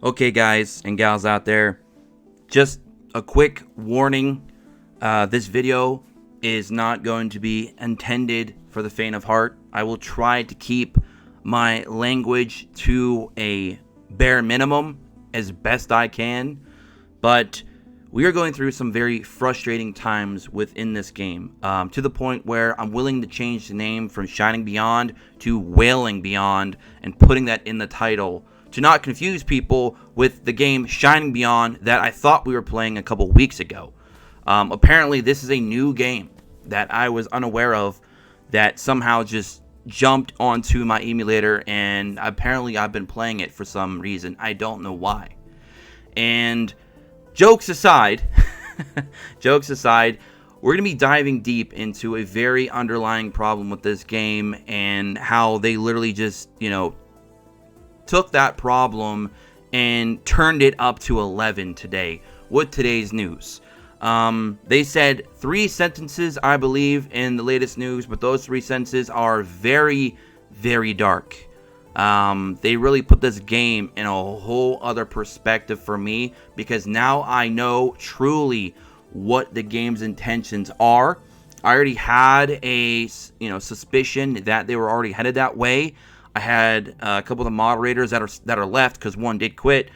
Okay, guys and gals out there, just a quick warning. This video is not going to be intended for the faint of heart. I will try to keep my language to a bare minimum as best I can, but we are going through some very frustrating times within this game, to the point where I'm willing to change the name from Shining Beyond to Wailing Beyond and putting that in the title to not confuse people with the game Shining Beyond that I thought we were playing a couple weeks ago. Apparently, this is a new game that I was unaware of that somehow just jumped onto my emulator, and apparently I've been playing it for some reason. I don't know why. And jokes aside, we're going to be diving deep into a very underlying problem with this game and how they literally just, took that problem and turned it up to 11 today with today's news. They said 3 sentences, I believe, in the latest news, but those 3 sentences are very, very dark. They really put this game in a whole other perspective for me, because now I know truly what the game's intentions are. I already had a suspicion that they were already headed that way. I had a couple of the moderators that are left, because one did quit.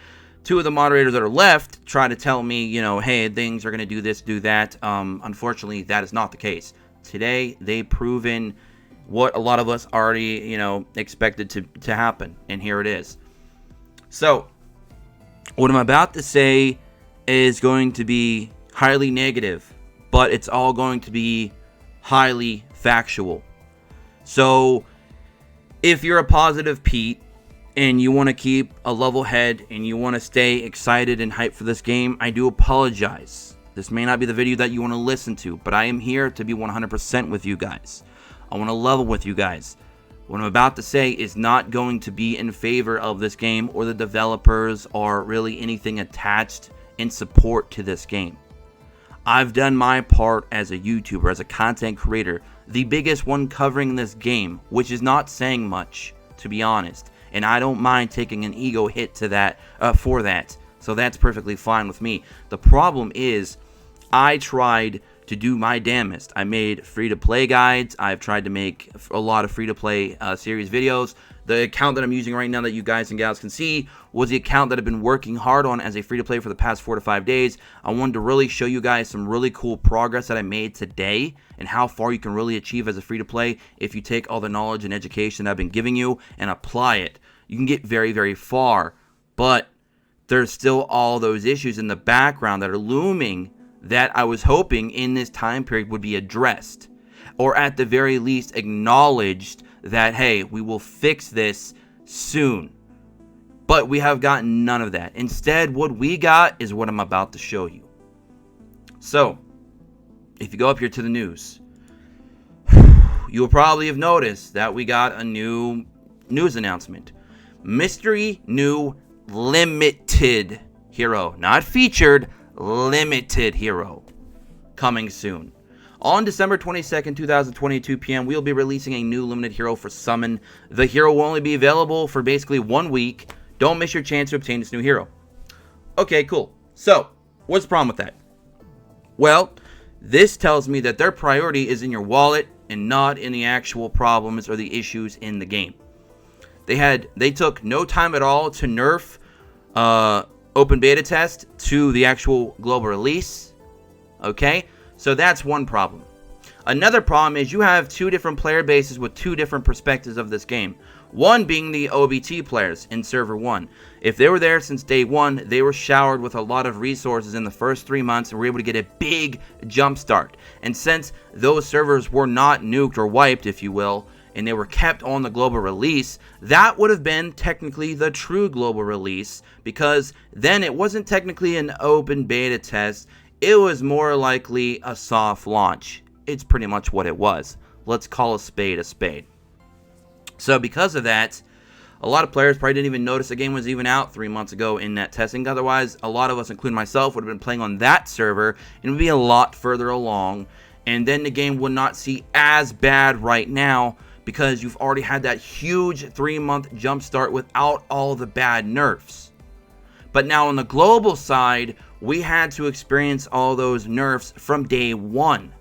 2 of the moderators that are left try to tell me, hey, things are going to do this, do that. Unfortunately, that is not the case. Today, they've proven what a lot of us already, expected to happen. And here it is. So, what I'm about to say is going to be highly negative, but it's all going to be highly factual. So, if you're a positive Pete and you want to keep a level head and you want to stay excited and hyped for this game, I do apologize. This may not be the video that you want to listen to, but I am here to be 100% with you guys. I want to level with you guys. What I'm about to say is not going to be in favor of this game or the developers or really anything attached in support to this game. I've done my part as a YouTuber, as a content creator, the biggest one covering this game, which is not saying much, to be honest. And I don't mind taking an ego hit to that for that. So that's perfectly fine with me. The problem is, I tried to do my damnedest. I made free-to-play guides. I've tried to make a lot of free-to-play series videos. The account that I'm using right now that you guys and gals can see was the account that I've been working hard on as a free-to-play for the past 4 to 5 days. I wanted to really show you guys some really cool progress that I made today and how far you can really achieve as a free-to-play if you take all the knowledge and education that I've been giving you and apply it. You can get very, very far, but there's still all those issues in the background that are looming that I was hoping in this time period would be addressed, or at the very least acknowledged that, hey, we will fix this soon. But we have gotten none of that. Instead, what we got is what I'm about to show you. So, if you go up here to the news, you'll probably have noticed that we got a new news announcement. Mystery new limited hero. Not featured, limited hero. Coming soon. On December 22nd, 2022 p.m., we'll be releasing a new limited hero for Summon. The hero will only be available for basically 1 week. Don't miss your chance to obtain this new hero. Okay, cool. So, what's the problem with that? Well, this tells me that their priority is in your wallet and not in the actual problems or the issues in the game. They took no time at all to nerf open beta test to the actual global release. Okay? So that's one problem. Another problem is you have 2 different player bases with 2 different perspectives of this game. One being the OBT players in server 1. If they were there since day 1, they were showered with a lot of resources in the first 3 months and were able to get a big jump start. And since those servers were not nuked or wiped, if you will, and they were kept on the global release, that would have been technically the true global release, because then it wasn't technically an open beta test. It was more likely a soft launch. It's pretty much what it was. Let's call a spade a spade. So because of that, a lot of players probably didn't even notice the game was even out 3 months ago in that testing. Otherwise, a lot of us, including myself, would have been playing on that server and would be a lot further along. And then the game would not see as bad right now because you've already had that huge 3-month jump start without all the bad nerfs. But now on the global side, we had to experience all those nerfs from day one,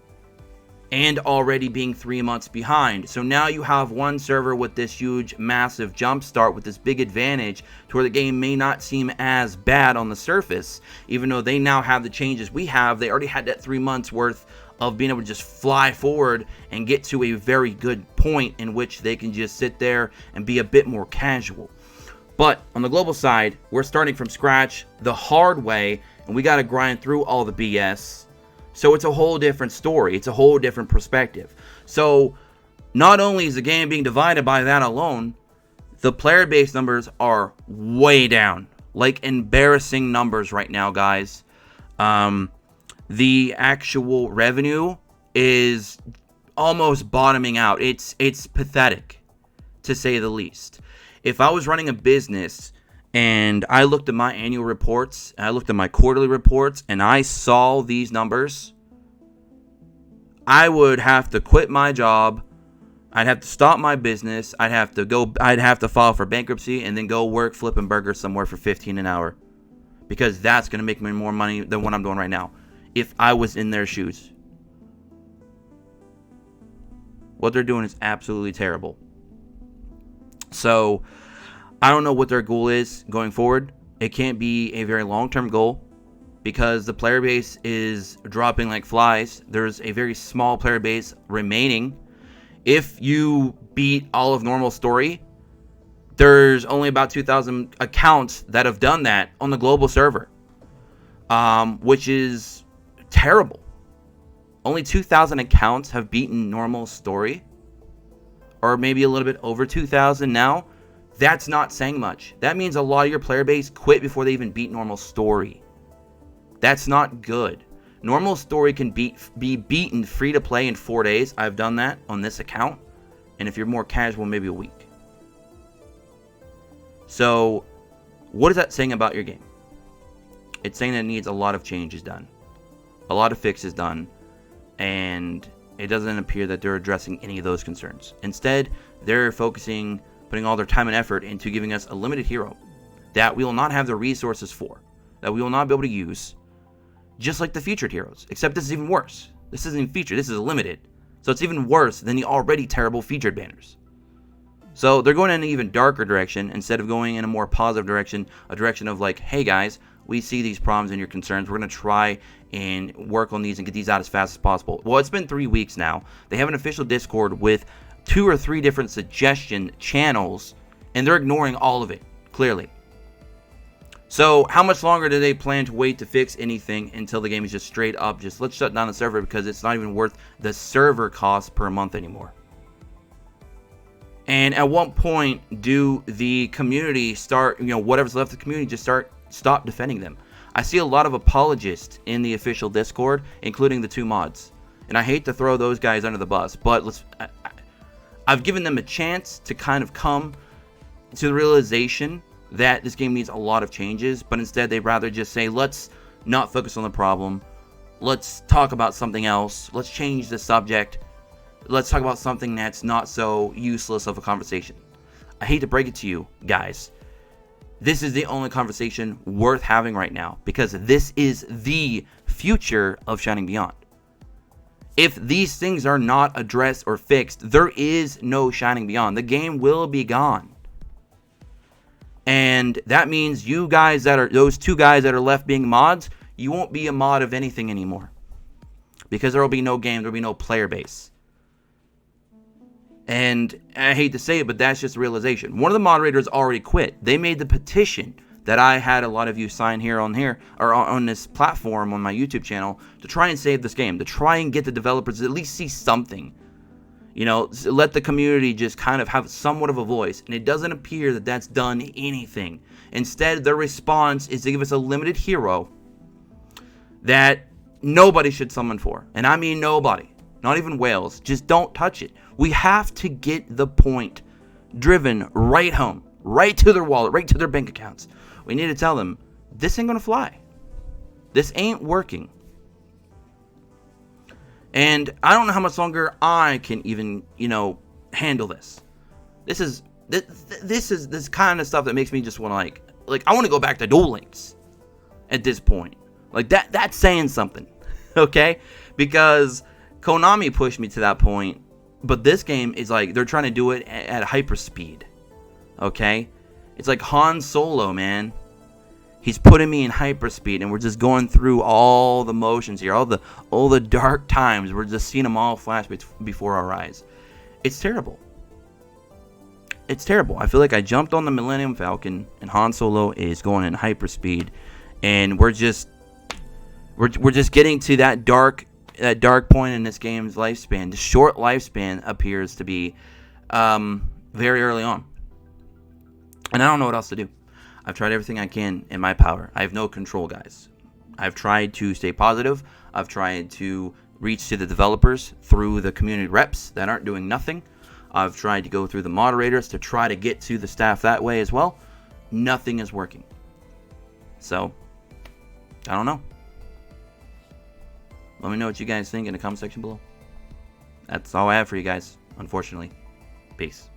and already being 3 months behind. So now you have one server with this huge, massive jump start with this big advantage to where the game may not seem as bad on the surface, even though they now have the changes we have. They already had that 3 months worth of being able to just fly forward and get to a very good point in which they can just sit there and be a bit more casual. But on the global side, we're starting from scratch the hard way, and we got to grind through all the BS. So it's a whole different story. It's a whole different perspective. So not only is the game being divided by that alone, the player base numbers are way down. Like embarrassing numbers right now, guys. The actual revenue is almost bottoming out. It's pathetic, to say the least. If I was running a business and I looked at my annual reports, and I looked at my quarterly reports, and I saw these numbers, I would have to quit my job. I'd have to stop my business. I'd have to file for bankruptcy and then go work flipping burgers somewhere for $15 an hour, because that's going to make me more money than what I'm doing right now if I was in their shoes. What they're doing is absolutely terrible. So I don't know what their goal is going forward. It can't be a very long-term goal because the player base is dropping like flies. There's a very small player base remaining. If you beat all of normal story, there's only about 2,000 accounts that have done that on the global server, which is terrible. Only 2,000 accounts have beaten normal story, or maybe a little bit over 2,000 now. That's not saying much. That means a lot of your player base quit before they even beat normal story. That's not good. Normal story can be beaten free to play in 4 days. I've done that on this account. And if you're more casual, maybe a week. So, what is that saying about your game? It's saying that it needs a lot of changes done. A lot of fixes done. And it doesn't appear that they're addressing any of those concerns. Instead, they're focusing, putting all their time and effort into giving us a limited hero that we will not have the resources for, that we will not be able to use, just like the featured heroes. Except this is even worse. This isn't even featured, this is limited. So it's even worse than the already terrible featured banners. So they're going in an even darker direction instead of going in a more positive direction, a direction of like, hey guys, we see these problems and your concerns. We're going to try and work on these and get these out as fast as possible. Well, it's been 3 weeks now. They have an official Discord with 2 or 3 different suggestion channels, and they're ignoring all of it, clearly. So how much longer do they plan to wait to fix anything until the game is just straight up, just let's shut down the server because it's not even worth the server cost per month anymore? And at what point do the community start, whatever's left of the community, just stop defending them? I see a lot of apologists in the official Discord, including the 2 mods. And I hate to throw those guys under the bus, but I've given them a chance to kind of come to the realization that this game needs a lot of changes, but instead they'd rather just say, let's not focus on the problem. Let's talk about something else. Let's change the subject. Let's talk about something that's not so useless of a conversation. I hate to break it to you guys. This is the only conversation worth having right now, because this is the future of Shining Beyond. If these things are not addressed or fixed, there is no Shining Beyond. The game will be gone. And that means you guys those 2 guys that are left being mods, you won't be a mod of anything anymore. Because there will be no game, there will be no player base. And I hate to say it, but that's just a realization. One of the moderators already quit. They made the petition that I had a lot of you sign on this platform on my YouTube channel to try and save this game, to try and get the developers to at least see something. Let the community just kind of have somewhat of a voice. And it doesn't appear that that's done anything. Instead, their response is to give us a limited hero that nobody should summon for. And I mean nobody. Not even whales. Just don't touch it. We have to get the point driven right home. Right to their wallet. Right to their bank accounts. We need to tell them, this ain't going to fly. This ain't working. And I don't know how much longer I can even, handle this. This is this kind of stuff that makes me just want to like, I want to go back to Duel Links at this point. Like, that's saying something, okay? Because Konami pushed me to that point, but this game is like, they're trying to do it at hyper speed, okay? It's like Han Solo, man. He's putting me in hyperspeed, and we're just going through all the motions here, all the dark times. We're just seeing them all flash before our eyes. It's terrible. It's terrible. I feel like I jumped on the Millennium Falcon, and Han Solo is going in hyperspeed, and we're just getting to that dark point in this game's lifespan. The short lifespan appears to be very early on, and I don't know what else to do. I've tried everything I can in my power. I have no control, guys. I've tried to stay positive. I've tried to reach to the developers through the community reps that aren't doing nothing. I've tried to go through the moderators to try to get to the staff that way as well. Nothing is working. So, I don't know. Let me know what you guys think in the comment section below. That's all I have for you guys, unfortunately. Peace.